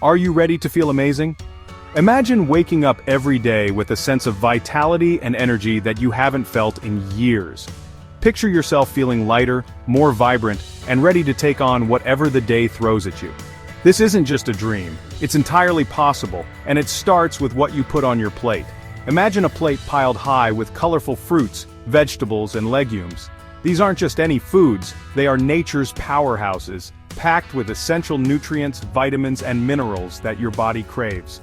Are you ready to feel amazing? Imagine waking up every day with a sense of vitality and energy that you haven't felt in years. Picture yourself feeling lighter, more vibrant, and ready to take on whatever the day throws at you. This isn't just a dream, it's entirely possible, and it starts with what you put on your plate. Imagine a plate piled high with colorful fruits, vegetables, and legumes. These aren't just any foods, they are nature's powerhouses, packed with essential nutrients, vitamins, and minerals that your body craves.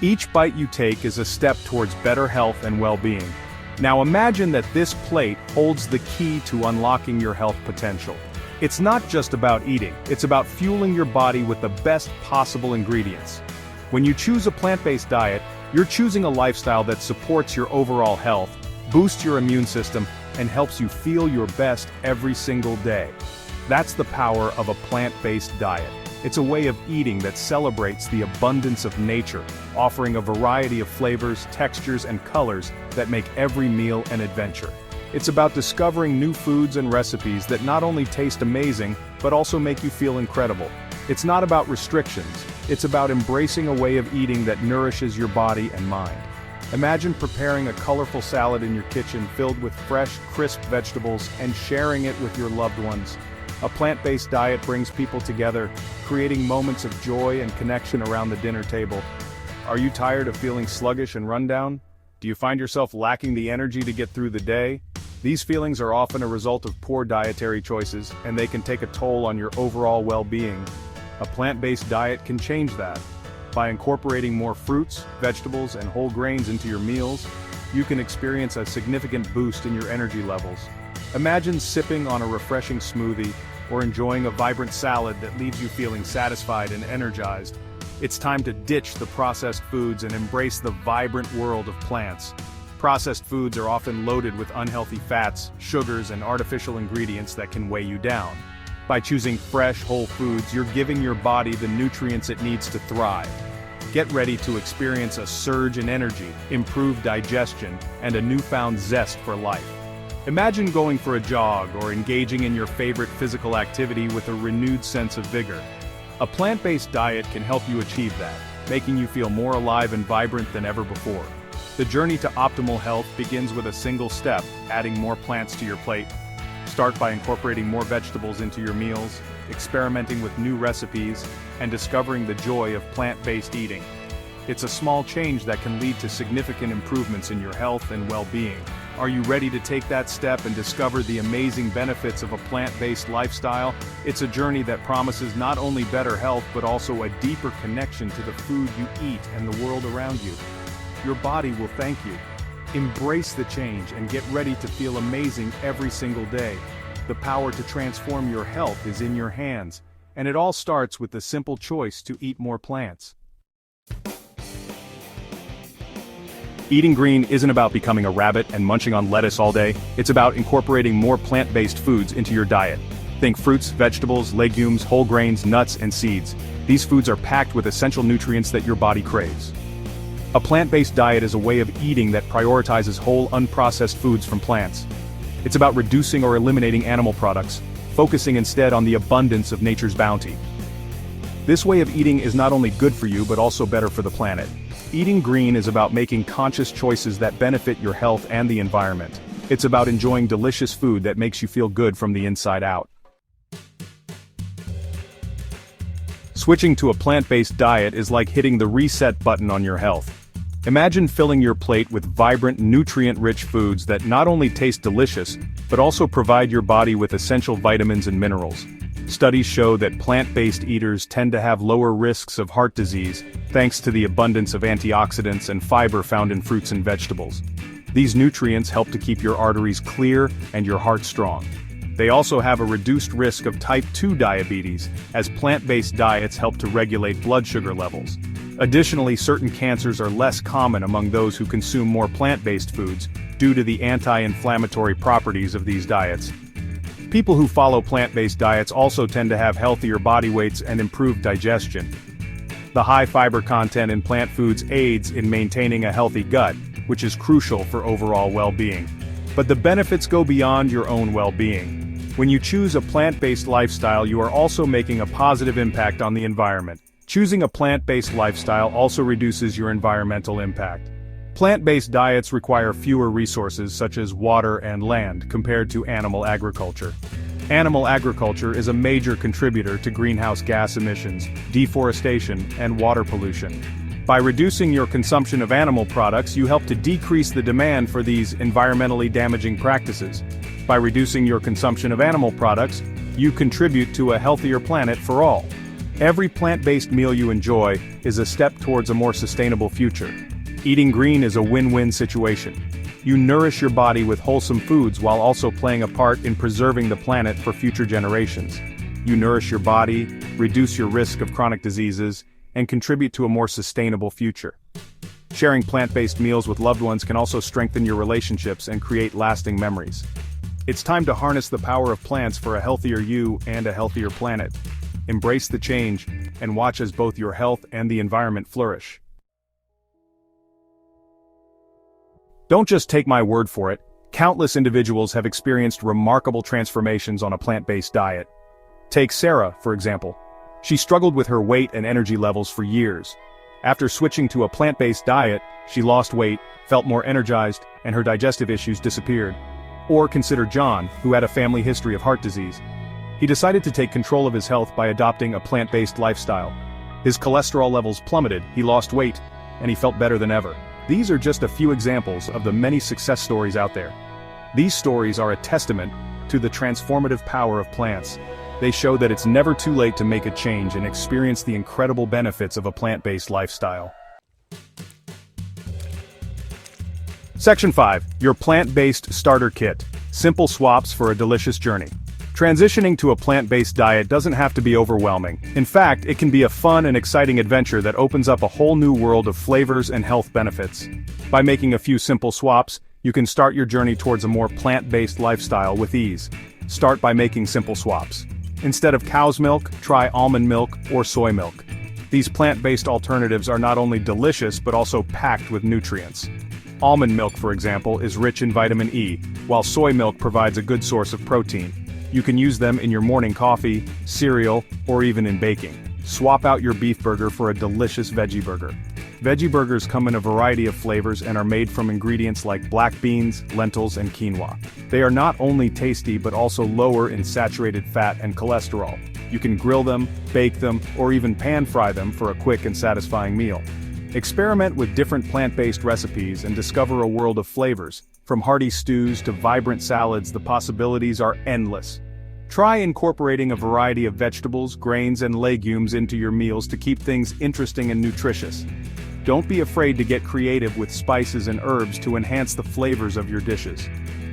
Each bite you take is a step towards better health and well-being. Now imagine that this plate holds the key to unlocking your health potential. It's not just about eating, it's about fueling your body with the best possible ingredients. When you choose a plant-based diet, you're choosing a lifestyle that supports your overall health, boosts your immune system, and helps you feel your best every single day. That's the power of a plant-based diet. It's a way of eating that celebrates the abundance of nature, offering a variety of flavors, textures, and colors that make every meal an adventure. It's about discovering new foods and recipes that not only taste amazing, but also make you feel incredible. It's not about restrictions, it's about embracing a way of eating that nourishes your body and mind. Imagine preparing a colorful salad in your kitchen filled with fresh, crisp vegetables and sharing it with your loved ones. A plant-based diet brings people together, creating moments of joy and connection around the dinner table. Are you tired of feeling sluggish and run down? Do you find yourself lacking the energy to get through the day? These feelings are often a result of poor dietary choices, and they can take a toll on your overall well-being. A plant-based diet can change that. By incorporating more fruits, vegetables, and whole grains into your meals, you can experience a significant boost in your energy levels. Imagine sipping on a refreshing smoothie, or enjoying a vibrant salad that leaves you feeling satisfied and energized. It's time to ditch the processed foods and embrace the vibrant world of plants. Processed foods are often loaded with unhealthy fats, sugars, and artificial ingredients that can weigh you down. By choosing fresh, whole foods, you're giving your body the nutrients it needs to thrive. Get ready to experience a surge in energy, improved digestion, and a newfound zest for life. Imagine going for a jog or engaging in your favorite physical activity with a renewed sense of vigor. A plant-based diet can help you achieve that, making you feel more alive and vibrant than ever before. The journey to optimal health begins with a single step: adding more plants to your plate. Start by incorporating more vegetables into your meals, experimenting with new recipes, and discovering the joy of plant-based eating. It's a small change that can lead to significant improvements in your health and well-being. Are you ready to take that step and discover the amazing benefits of a plant-based lifestyle? It's a journey that promises not only better health but also a deeper connection to the food you eat and the world around you. Your body will thank you. Embrace the change and get ready to feel amazing every single day. The power to transform your health is in your hands, and it all starts with the simple choice to eat more plants. Eating green isn't about becoming a rabbit and munching on lettuce all day, it's about incorporating more plant-based foods into your diet. Think fruits, vegetables, legumes, whole grains, nuts, and seeds. These foods are packed with essential nutrients that your body craves. A plant-based diet is a way of eating that prioritizes whole, unprocessed foods from plants. It's about reducing or eliminating animal products, focusing instead on the abundance of nature's bounty. This way of eating is not only good for you but also better for the planet. Eating green is about making conscious choices that benefit your health and the environment. It's about enjoying delicious food that makes you feel good from the inside out. Switching to a plant-based diet is like hitting the reset button on your health. Imagine filling your plate with vibrant, nutrient-rich foods that not only taste delicious, but also provide your body with essential vitamins and minerals. Studies show that plant-based eaters tend to have lower risks of heart disease, thanks to the abundance of antioxidants and fiber found in fruits and vegetables. These nutrients help to keep your arteries clear and your heart strong. They also have a reduced risk of type 2 diabetes, as plant-based diets help to regulate blood sugar levels. Additionally, certain cancers are less common among those who consume more plant-based foods, due to the anti-inflammatory properties of these diets. People who follow plant-based diets also tend to have healthier body weights and improved digestion. The high fiber content in plant foods aids in maintaining a healthy gut, which is crucial for overall well-being. But the benefits go beyond your own well-being. When you choose a plant-based lifestyle, you are also making a positive impact on the environment. Choosing a plant-based lifestyle also reduces your environmental impact. Plant-based diets require fewer resources such as water and land compared to animal agriculture. Animal agriculture is a major contributor to greenhouse gas emissions, deforestation, and water pollution. By reducing your consumption of animal products, you help to decrease the demand for these environmentally damaging practices. By reducing your consumption of animal products, you contribute to a healthier planet for all. Every plant-based meal you enjoy is a step towards a more sustainable future. Eating green is a win-win situation. You nourish your body with wholesome foods while also playing a part in preserving the planet for future generations. You nourish your body, reduce your risk of chronic diseases, and contribute to a more sustainable future. Sharing plant-based meals with loved ones can also strengthen your relationships and create lasting memories. It's time to harness the power of plants for a healthier you and a healthier planet. Embrace the change, and watch as both your health and the environment flourish. Don't just take my word for it, countless individuals have experienced remarkable transformations on a plant-based diet. Take Sarah, for example. She struggled with her weight and energy levels for years. After switching to a plant-based diet, she lost weight, felt more energized, and her digestive issues disappeared. Or consider John, who had a family history of heart disease. He decided to take control of his health by adopting a plant-based lifestyle. His cholesterol levels plummeted, he lost weight, and he felt better than ever. These are just a few examples of the many success stories out there. These stories are a testament to the transformative power of plants. They show that it's never too late to make a change and experience the incredible benefits of a plant-based lifestyle. Section 5. Your Plant-Based Starter Kit. Simple swaps for a delicious journey. Transitioning to a plant-based diet doesn't have to be overwhelming. In fact, it can be a fun and exciting adventure that opens up a whole new world of flavors and health benefits. By making a few simple swaps, you can start your journey towards a more plant-based lifestyle with ease. Start by making simple swaps. Instead of cow's milk, try almond milk or soy milk. These plant-based alternatives are not only delicious but also packed with nutrients. Almond milk, for example, is rich in vitamin E, while soy milk provides a good source of protein. You can use them in your morning coffee, cereal, or even in baking. Swap out your beef burger for a delicious veggie burger. Veggie burgers come in a variety of flavors and are made from ingredients like black beans, lentils, and quinoa. They are not only tasty but also lower in saturated fat and cholesterol. You can grill them, bake them, or even pan-fry them for a quick and satisfying meal. Experiment with different plant-based recipes and discover a world of flavors. From hearty stews to vibrant salads, the possibilities are endless. Try incorporating a variety of vegetables, grains, and legumes into your meals to keep things interesting and nutritious. Don't be afraid to get creative with spices and herbs to enhance the flavors of your dishes.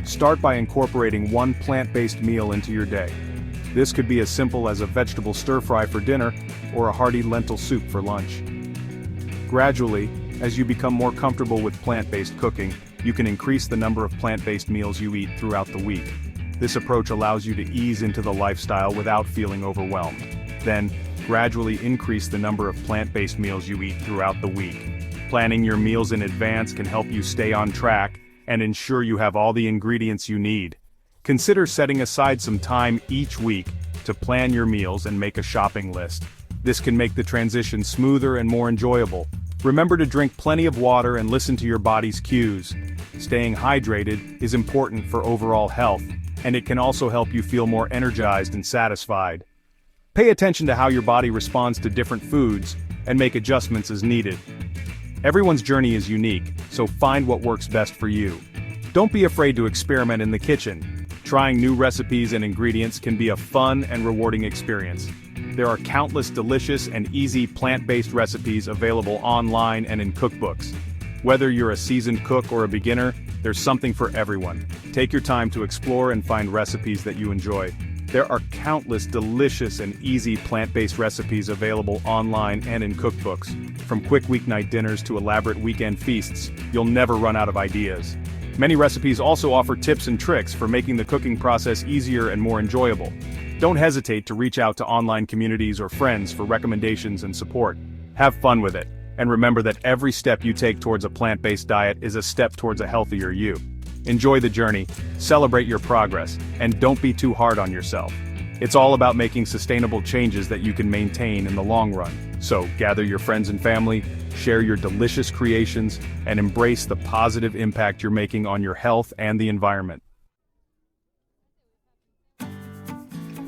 Start by incorporating one plant-based meal into your day. This could be as simple as a vegetable stir-fry for dinner or a hearty lentil soup for lunch. Gradually, as you become more comfortable with plant-based cooking, you can increase the number of plant-based meals you eat throughout the week. This approach allows you to ease into the lifestyle without feeling overwhelmed. Then, gradually increase the number of plant-based meals you eat throughout the week. Planning your meals in advance can help you stay on track and ensure you have all the ingredients you need. Consider setting aside some time each week to plan your meals and make a shopping list. This can make the transition smoother and more enjoyable. Remember to drink plenty of water and listen to your body's cues. Staying hydrated is important for overall health, and it can also help you feel more energized and satisfied. Pay attention to how your body responds to different foods, and make adjustments as needed. Everyone's journey is unique, so find what works best for you. Don't be afraid to experiment in the kitchen. Trying new recipes and ingredients can be a fun and rewarding experience. There are countless delicious and easy plant-based recipes available online and in cookbooks. Whether you're a seasoned cook or a beginner, there's something for everyone. Take your time to explore and find recipes that you enjoy. There are countless delicious and easy plant-based recipes available online and in cookbooks. From quick weeknight dinners to elaborate weekend feasts, you'll never run out of ideas. Many recipes also offer tips and tricks for making the cooking process easier and more enjoyable. Don't hesitate to reach out to online communities or friends for recommendations and support. Have fun with it, and remember that every step you take towards a plant-based diet is a step towards a healthier you. Enjoy the journey, celebrate your progress, and don't be too hard on yourself. It's all about making sustainable changes that you can maintain in the long run. So, gather your friends and family, share your delicious creations, and embrace the positive impact you're making on your health and the environment.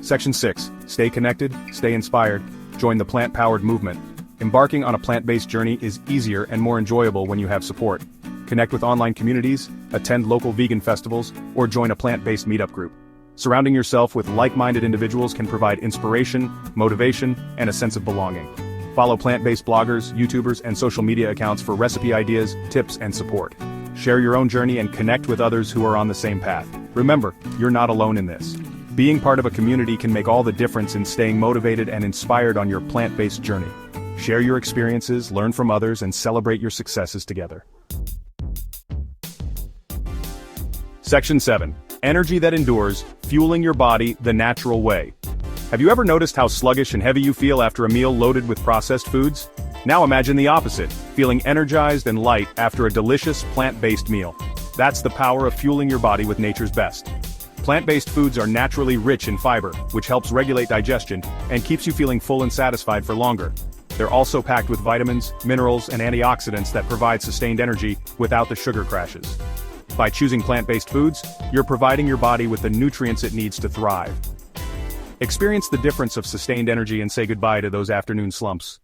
Section 6. Stay connected, stay inspired, join the plant-powered movement. Embarking on a plant-based journey is easier and more enjoyable when you have support. Connect with online communities, attend local vegan festivals, or join a plant-based meetup group. Surrounding yourself with like-minded individuals can provide inspiration, motivation, and a sense of belonging. Follow plant-based bloggers, YouTubers, and social media accounts for recipe ideas, tips, and support. Share your own journey and connect with others who are on the same path. Remember, you're not alone in this. Being part of a community can make all the difference in staying motivated and inspired on your plant-based journey. Share your experiences, learn from others, and celebrate your successes together. Section 7. Energy that endures, fueling your body the natural way. Have you ever noticed how sluggish and heavy you feel after a meal loaded with processed foods? Now imagine the opposite, feeling energized and light after a delicious plant-based meal. That's the power of fueling your body with nature's best. Plant-based foods are naturally rich in fiber, which helps regulate digestion and keeps you feeling full and satisfied for longer. They're also packed with vitamins, minerals, and antioxidants that provide sustained energy without the sugar crashes. By choosing plant-based foods, you're providing your body with the nutrients it needs to thrive. Experience the difference of sustained energy and say goodbye to those afternoon slumps.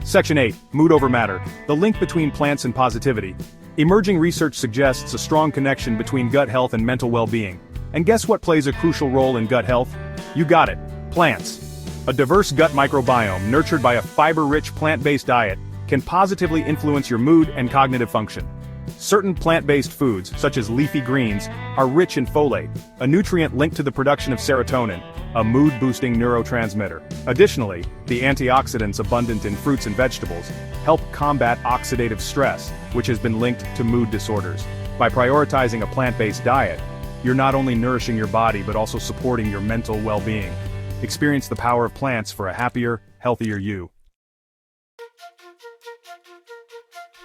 Section 8. Mood over matter. The link between plants and positivity. Emerging research suggests a strong connection between gut health and mental well-being. And guess what plays a crucial role in gut health? You got it. Plants. A diverse gut microbiome nurtured by a fiber-rich plant-based diet can positively influence your mood and cognitive function. Certain plant-based foods, such as leafy greens, are rich in folate, a nutrient linked to the production of serotonin, a mood-boosting neurotransmitter. Additionally, the antioxidants abundant in fruits and vegetables help combat oxidative stress, which has been linked to mood disorders. By prioritizing a plant-based diet, you're not only nourishing your body but also supporting your mental well-being. Experience the power of plants for a happier, healthier you.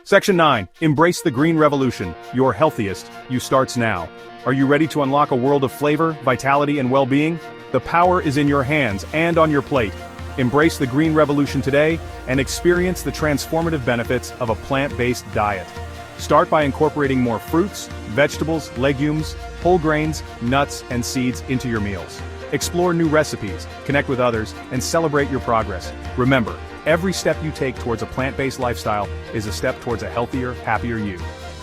Section 9. Embrace the green revolution. Your healthiest you starts now. Are you ready to unlock a world of flavor, vitality, and well-being? The power is in your hands and on your plate. Embrace the green revolution today and experience the transformative benefits of a plant-based diet. Start by incorporating more fruits, vegetables, legumes, whole grains, nuts, and seeds into your meals. Explore new recipes, connect with others, and celebrate your progress. Remember, every step you take towards a plant-based lifestyle is a step towards a healthier, happier you.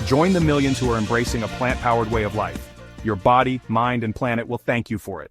Join the millions who are embracing a plant-powered way of life. Your body, mind, and planet will thank you for it.